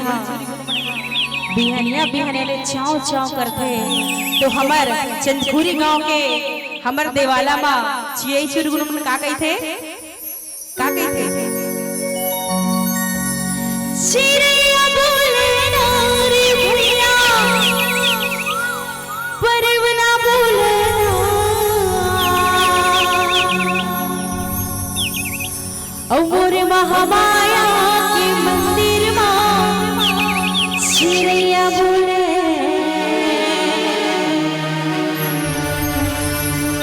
हा बिहनिया बिहने चाव चाव करथे तो हमर चंदखुरी गांव के हमर देवाला मा चियई चुरगुन मन का कहिथे चिड़िया बोले ना रे भैया परवना बोले ना औ मोरे महामाया के मंदिर मा चिड़िया बोले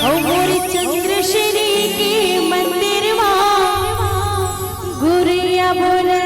औ मोरे चंद्रश्री के मंदिर मा गुरिया बोले।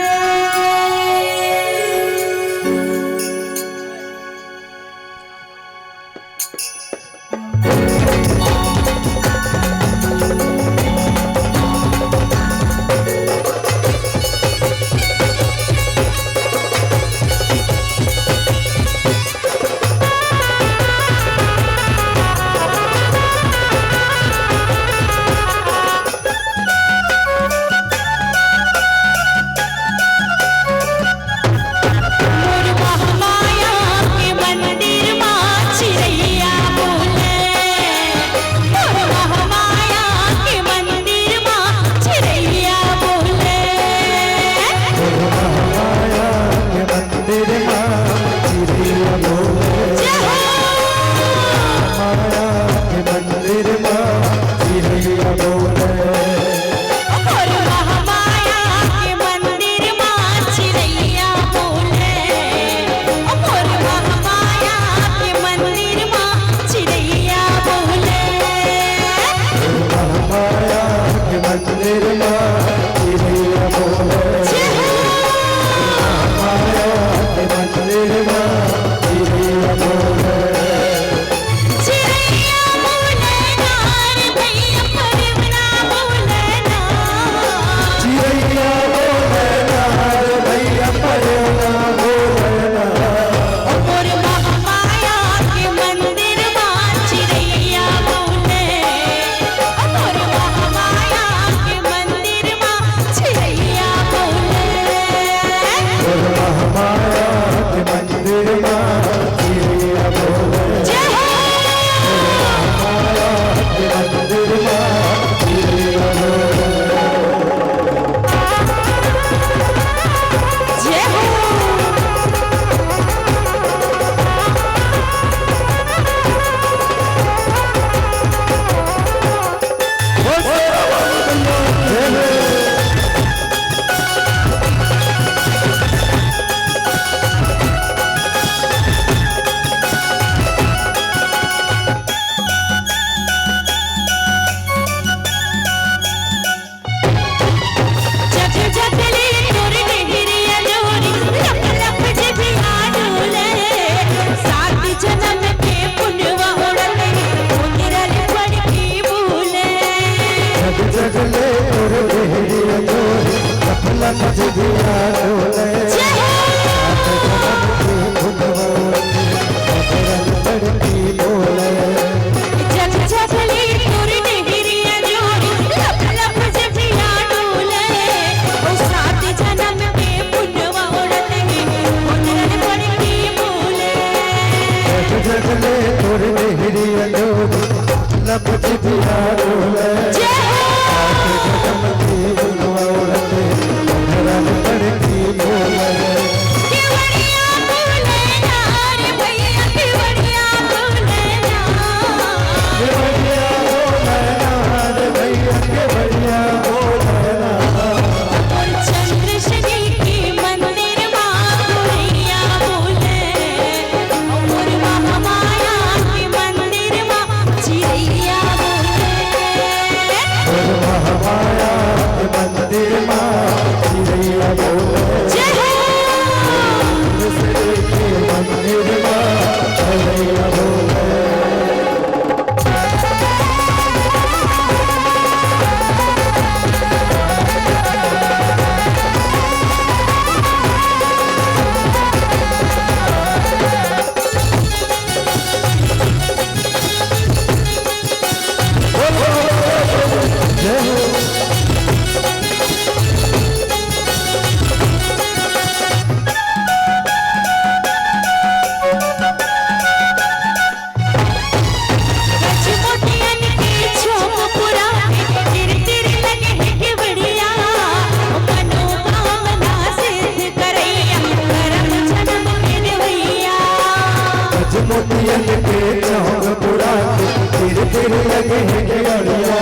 मोतियन के चौक पुरा के तेरे तेरे लगे हैं केवड़िया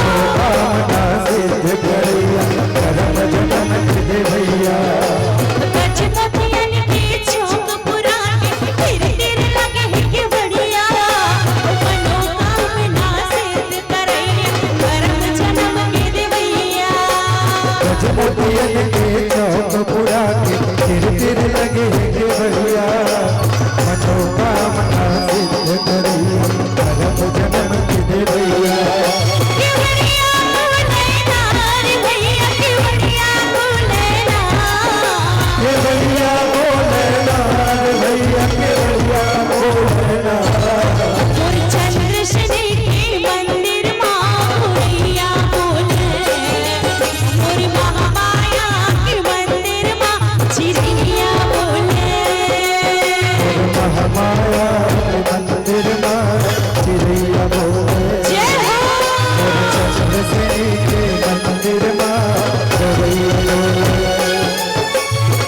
मनोकामना सिद्ध करिया करम जन्म दे भैया गज मोतियन के चौक पुरा के तेरे तेरे लगे हैं केवड़िया मनोकामना सिद्ध करिया करम जन्म दे भैया गज मोतियन के चौक पुरा के तेरे तेरे लगे हैं केवड़िया मनोकामना सिद्ध करिया करम जन्म दे भैया केवड़िया बोलेना रे भैया केवड़िया बोलेना केवड़िया बोलेना रे भैया केवड़िया बोलेना मोर चंद्रशनी के मंदिर मां भैया बोले मोर महामाया के मंदिर मां चिड़िया बोले महामाया के मंदिर मां चिड़िया बोले जय हो चंद्रसेनी के मंदिर मां चिड़िया बोले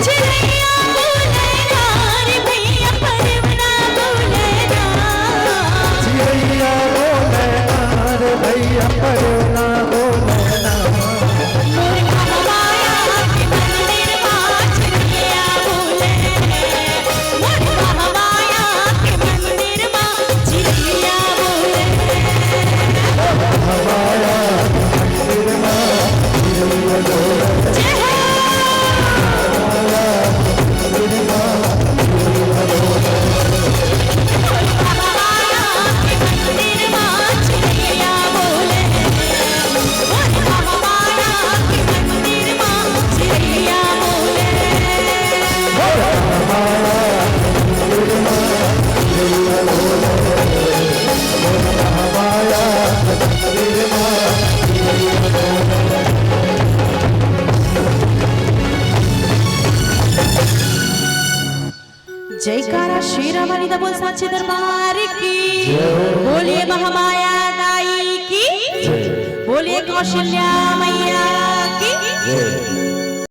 चिड़िया बोलेना रे भैया परवना बोलेना चिड़िया बोलेना रे भैया परवना बोलेना मोर महामाया के मंदिर मां चिड़िया बोले मोर महामाया के मंदिर मां चिड़िया बोले महामाया के मंदिर मां चिड़िया बोले जय हो महामाया के मंदिर मां चिड़िया बोले मोर महामाया के मंदिर मां चिड़िया बोले महामाया के मंदिर मां जयकारा शेरा वाली दा बोल साचे दरबार की बोलिए महामाया दाई की बोलिए कौशल्या मैया की